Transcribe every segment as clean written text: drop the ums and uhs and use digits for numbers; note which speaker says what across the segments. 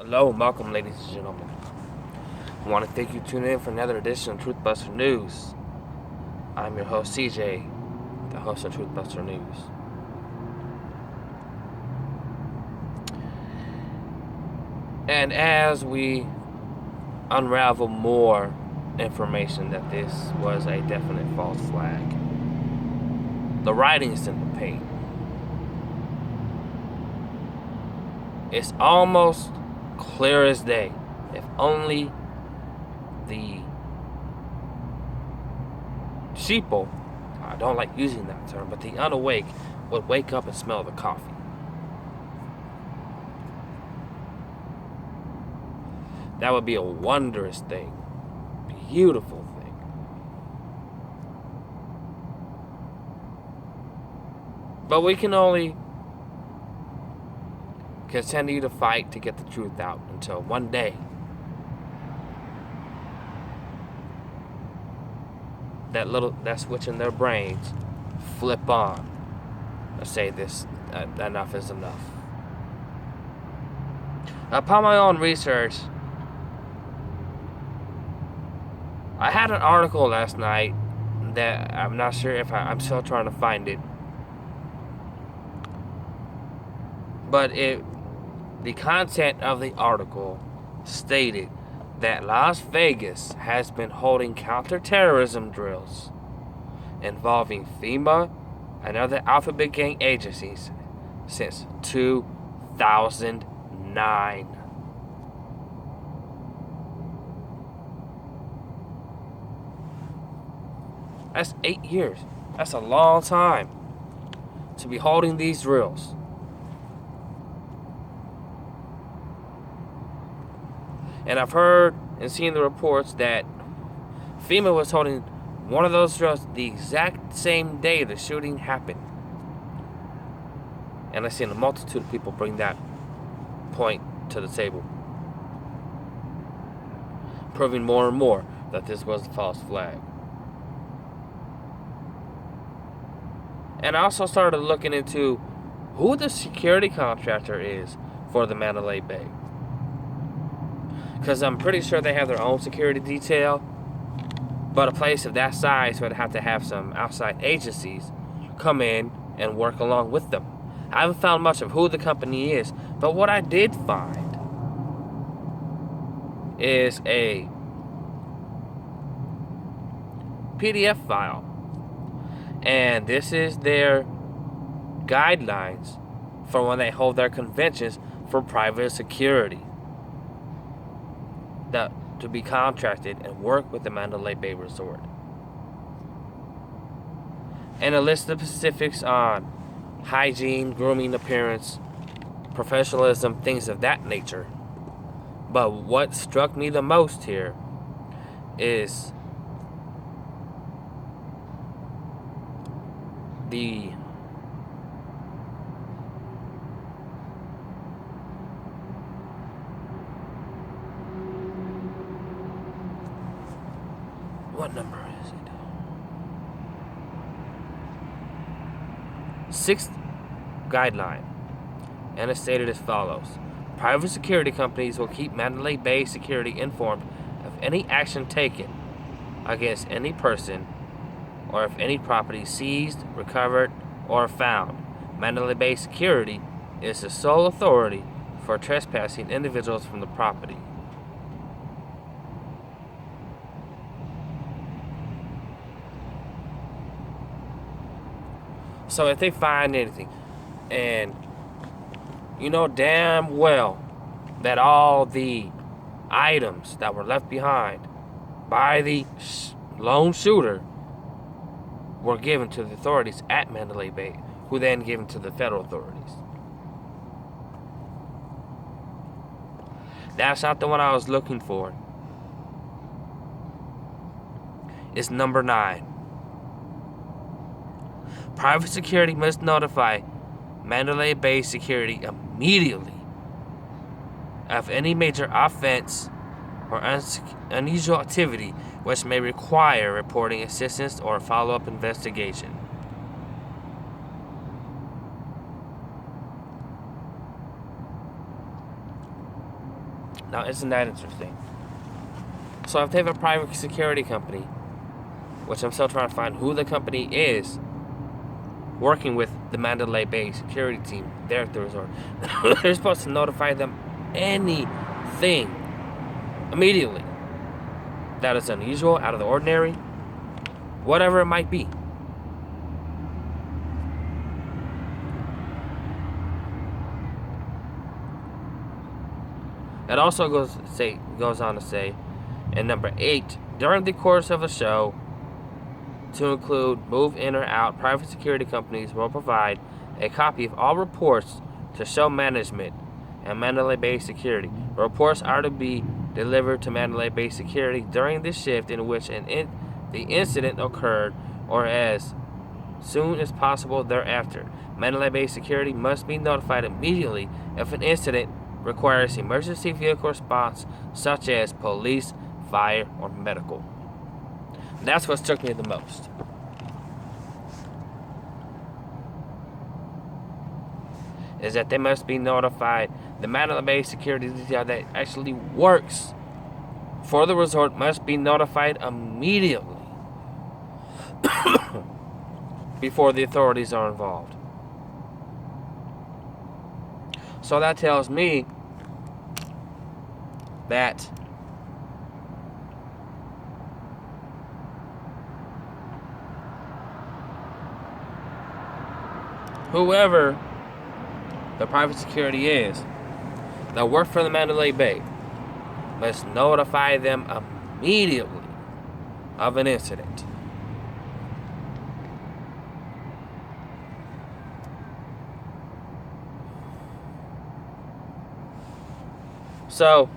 Speaker 1: Hello and welcome, ladies and gentlemen. I want to thank you for tuning in for another edition of Truthbuster News. I'm your host, CJ, the host of Truthbuster News. And as we unravel more information that this was a definite false flag, the writing's in the paint. It's almost clear as day. If only the sheeple, I don't like using that term, but the unawake would wake up and smell the coffee. That would be a wondrous thing. Beautiful thing. But we can only continue to fight to get the truth out until one day that switch in their brains flip on and say this enough is enough. Upon my own research, I had an article last night that I'm not sure if I'm still trying to find it, but the content of the article stated that Las Vegas has been holding counterterrorism drills involving FEMA and other alphabet gang agencies since 2009. That's 8 years. That's a long time to be holding these drills. And I've heard and seen the reports that FEMA was holding one of those drills the exact same day the shooting happened. And I've seen a multitude of people bring that point to the table, proving more and more that this was a false flag. And I also started looking into who the security contractor is for the Mandalay Bay. Because I'm pretty sure they have their own security detail, but a place of that size would have to have some outside agencies come in and work along with them. I haven't found much of who the company is, but what I did find is a PDF file. And this is their guidelines for when they hold their conventions for private security to be contracted and work with the Mandalay Bay Resort. And a list of specifics on hygiene, grooming, appearance, professionalism, things of that nature. But what struck me the most here is the what number is it? 6th guideline, and it's stated as follows: private security companies will keep Mandalay Bay security informed of any action taken against any person or if any property seized, recovered, or found. Mandalay Bay Security is the sole authority for trespassing individuals from the property. So if they find anything, and you know damn well that all the items that were left behind by the lone shooter were given to the authorities at Mandalay Bay, who then given to the federal authorities. That's not the one I was looking for. It's number 9. Private security must notify Mandalay Bay Security immediately of any major offense or unusual activity which may require reporting assistance or follow-up investigation. Now, isn't that interesting? So if they have a private security company, which I'm still trying to find who the company is, working with the Mandalay Bay security team there at the resort, they're supposed to notify them anything immediately that is unusual, out of the ordinary, whatever it might be. It also goes on to say, in number 8, during the course of the show, to include move in or out, private security companies will provide a copy of all reports to show management and Mandalay Bay Security. Reports are to be delivered to Mandalay Bay Security during the shift in which the incident occurred or as soon as possible thereafter. Mandalay Bay Security must be notified immediately if an incident requires emergency vehicle response, such as police, fire, or medical. That's what struck me the most. Is that they must be notified. The Mandalay Bay security detail that actually works for the resort must be notified immediately before the authorities are involved. So that tells me that whoever the private security is that work for the Mandalay Bay must notify them immediately of an incident. So,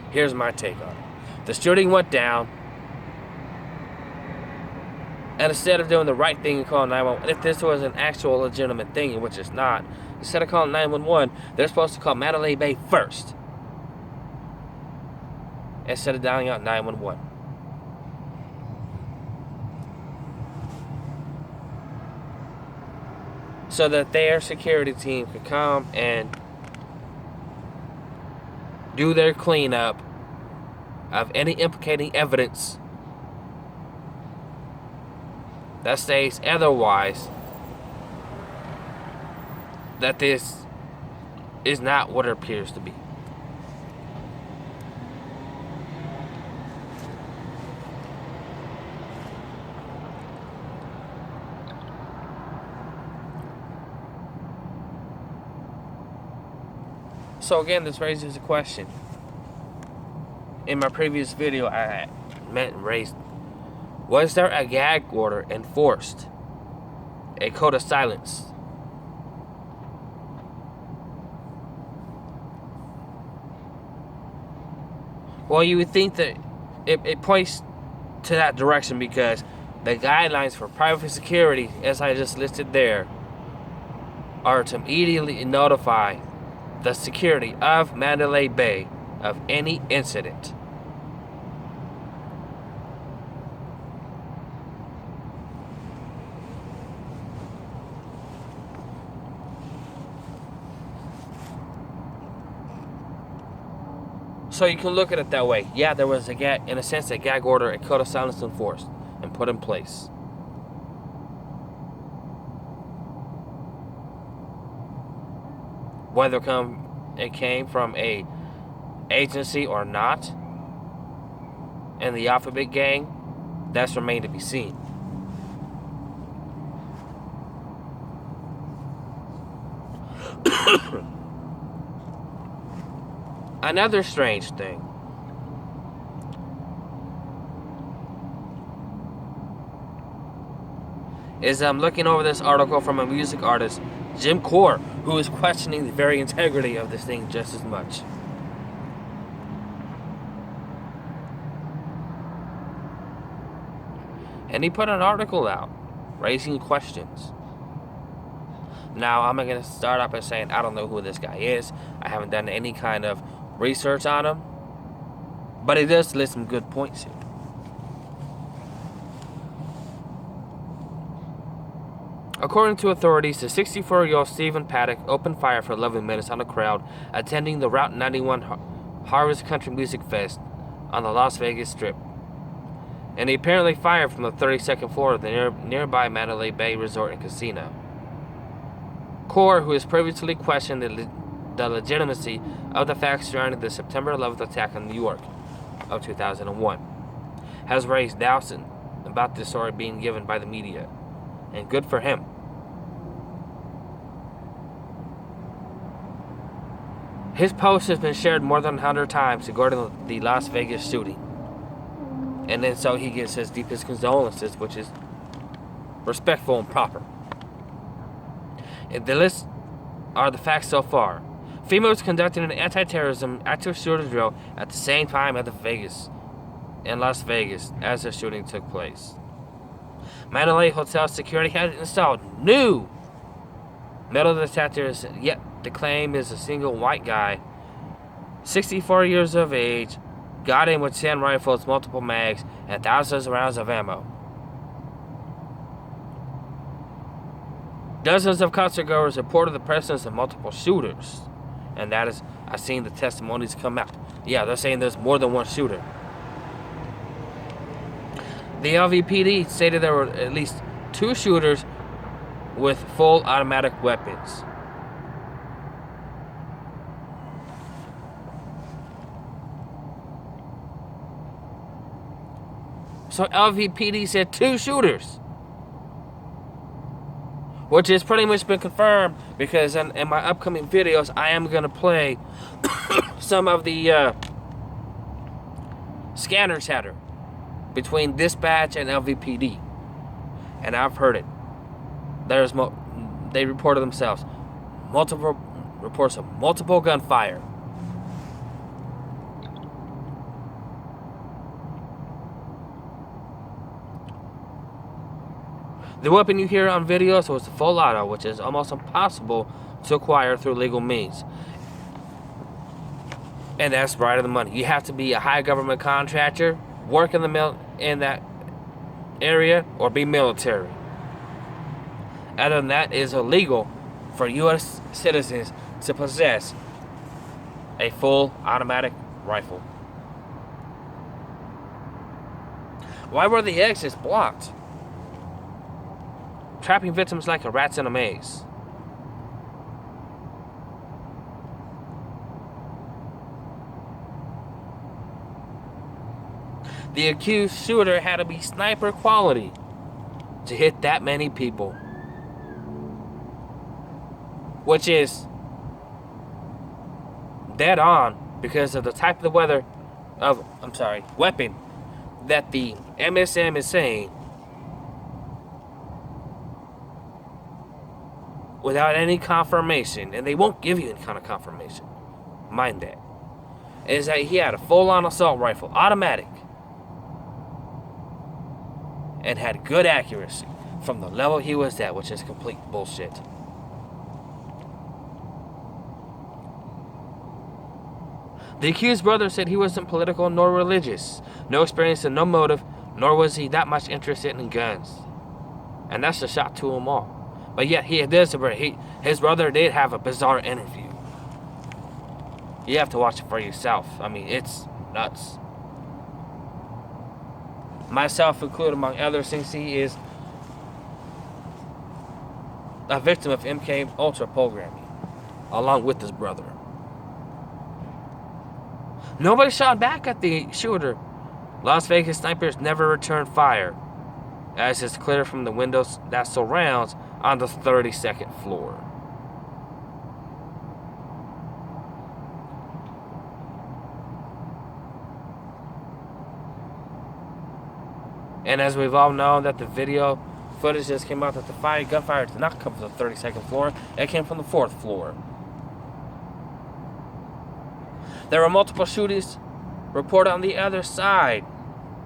Speaker 1: here's my take on it. The shooting went down, and instead of doing the right thing and calling 911, if this was an actual legitimate thing, which it's not, instead of calling 911, they're supposed to call Mandalay Bay first, instead of dialing out 911. So that their security team could come and do their cleanup of any implicating evidence that states otherwise, that this is not what it appears to be. So again, this raises a question. In my previous video, I raised, was there a gag order enforced? A code of silence? Well, you would think that it points to that direction, because the guidelines for private security, as I just listed there, are to immediately notify the security of Mandalay Bay of any incident. So you can look at it that way. Yeah, there was in a sense, a gag order, a code of silence enforced and put in place. Whether it came from a agency or not, and the Alphabet Gang, that's remained to be seen. Another strange thing is I'm looking over this article from a music artist, Jim Core, who is questioning the very integrity of this thing just as much. And he put an article out raising questions. Now, I'm not going to start off by saying I don't know who this guy is. I haven't done any kind of research on him. But he does list some good points here. According to authorities, the 64-year-old Stephen Paddock opened fire for 11 minutes on the crowd attending the Route 91 Harvest Country Music Fest on the Las Vegas Strip. And he apparently fired from the 32nd floor of the nearby Mandalay Bay Resort and Casino. Kaur, who has previously questioned the legitimacy of the facts surrounding the September 11th attack on New York of 2001, has raised doubts about this story being given by the media. And good for him. His post has been shared more than 100 times regarding the Las Vegas shooting. And then so he gives his deepest condolences, which is respectful and proper. And the list are the facts so far. FEMA was conducting an anti-terrorism active shooter drill at the same time in Las Vegas as the shooting took place. Mandalay Hotel security had installed new metal detectors, yet the claim is a single white guy, 64 years of age, got in with 10 rifles, multiple mags, and thousands of rounds of ammo. Dozens of concertgoers reported the presence of multiple shooters. And that is, I've seen the testimonies come out. Yeah, they're saying there's more than one shooter. The LVPD stated there were at least 2 shooters with full automatic weapons. So LVPD said 2 shooters, which has pretty much been confirmed because in my upcoming videos I am going to play some of the scanner chatter between dispatch and LVPD, and I've heard it. They reported themselves multiple reports of multiple gunfire. The weapon you hear on videos was the full auto, which is almost impossible to acquire through legal means. And that's right on the money. You have to be a high government contractor, work in that area, or be military. Other than that, it is illegal for U.S. citizens to possess a full automatic rifle. Why were the exits blocked? Trapping victims like a rats in a maze. The accused shooter had to be sniper quality to hit that many people, which is dead on because of the type of weapon that the MSM is saying, without any confirmation, and they won't give you any kind of confirmation, mind that, is that he had a full-on assault rifle, automatic, and had good accuracy from the level he was at, which is complete bullshit. The accused brother said he wasn't political nor religious, no experience and no motive, nor was he that much interested in guns. And that's a shot to them all. But yet his brother did have a bizarre interview. You have to watch it for yourself. I mean, it's nuts. Myself included, among other things, he is a victim of MK Ultra programming, along with his brother. Nobody shot back at the shooter. Las Vegas snipers never returned fire, as is clear from the windows that surrounds on the 32nd floor. And as we've all known, that the video footage just came out that the gunfire did not come from the 32nd floor, it came from the 4th floor. There were multiple shootings reported on the other side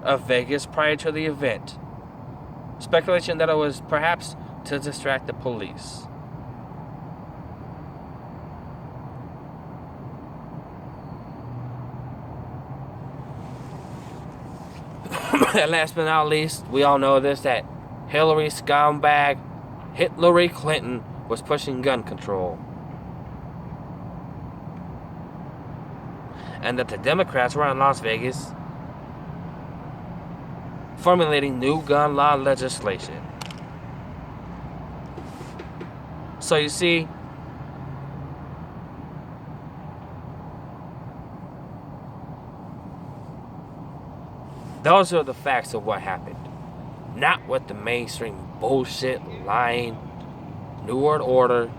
Speaker 1: of Vegas prior to the event. Speculation that it was perhaps to distract the police. And last but not least, we all know this, that Hillary scumbag Hillary Clinton was pushing gun control. And that the Democrats were in Las Vegas formulating new gun law legislation. So you see, those are the facts of what happened. Not what the mainstream bullshit, lying, New World Order,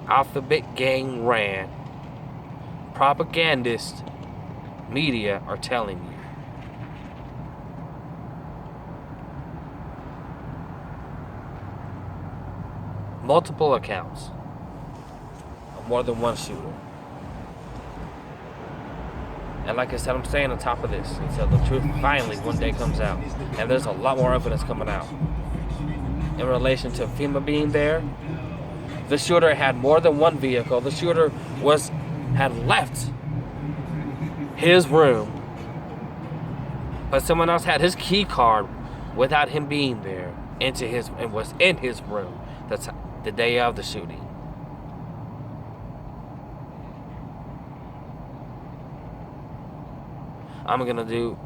Speaker 1: Alphabet Gang ran, propagandist media are telling you. Multiple accounts of more than one shooter. And like I said, I'm staying on top of this until the truth finally one day comes out. And there's a lot more evidence coming out. In relation to FEMA being there, the shooter had more than one vehicle. The shooter had left his room, but someone else had his key card without him being there and was in his room. That's the day of the shooting. I'm going to do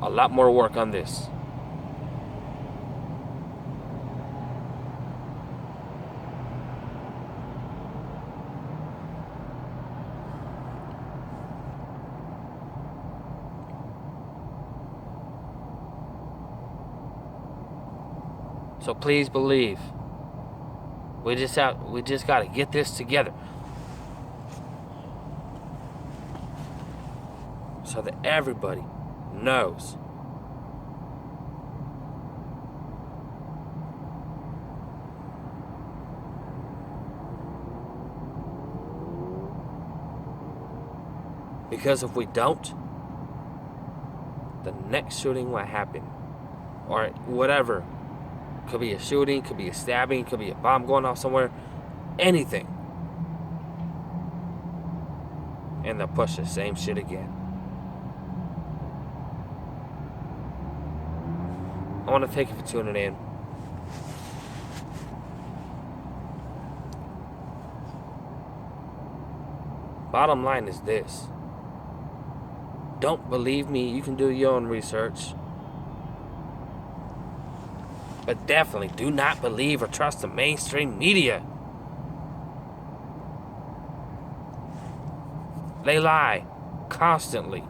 Speaker 1: a lot more work on this. So please believe. We just got to get this together. So that everybody knows. Because if we don't, the next shooting will happen. Or whatever. Could be a shooting, could be a stabbing, could be a bomb going off somewhere. Anything. And they'll push the same shit again. I want to thank you for tuning in. Bottom line is this. Don't believe me, you can do your own research. But definitely do not believe or trust the mainstream media. They lie constantly.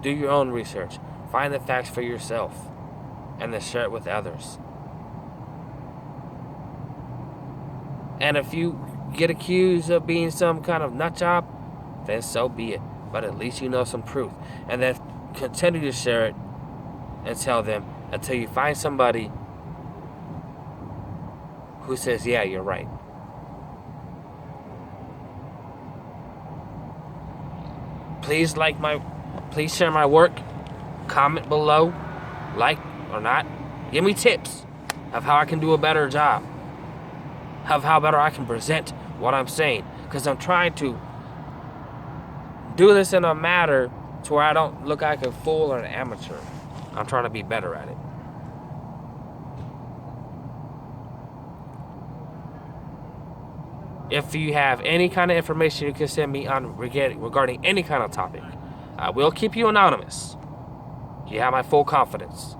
Speaker 1: Do your own research. Find the facts for yourself. And then share it with others. And if you get accused of being some kind of nut job, then so be it. But at least you know some truth. And then continue to share it and tell them until you find somebody who says, yeah, you're right. Please share my work. Comment below, like or not. Give me tips of how I can do a better job. Of how better I can present what I'm saying. Because I'm trying to do this in a manner to where I don't look like a fool or an amateur. I'm trying to be better at it. If you have any kind of information you can send me on regarding any kind of topic, I will keep you anonymous. You have my full confidence.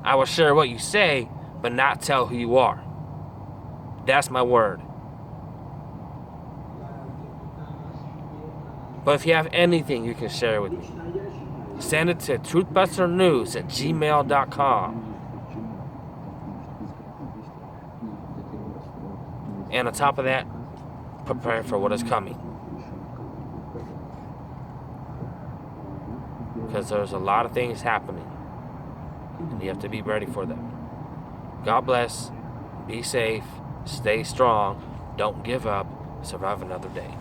Speaker 1: I will share what you say, but not tell who you are. That's my word. But if you have anything you can share with me, send it to truthbusternews@gmail.com. And on top of that, prepare for what is coming. Because there's a lot of things happening. And you have to be ready for them. God bless. Be safe. Stay strong. Don't give up. Survive another day.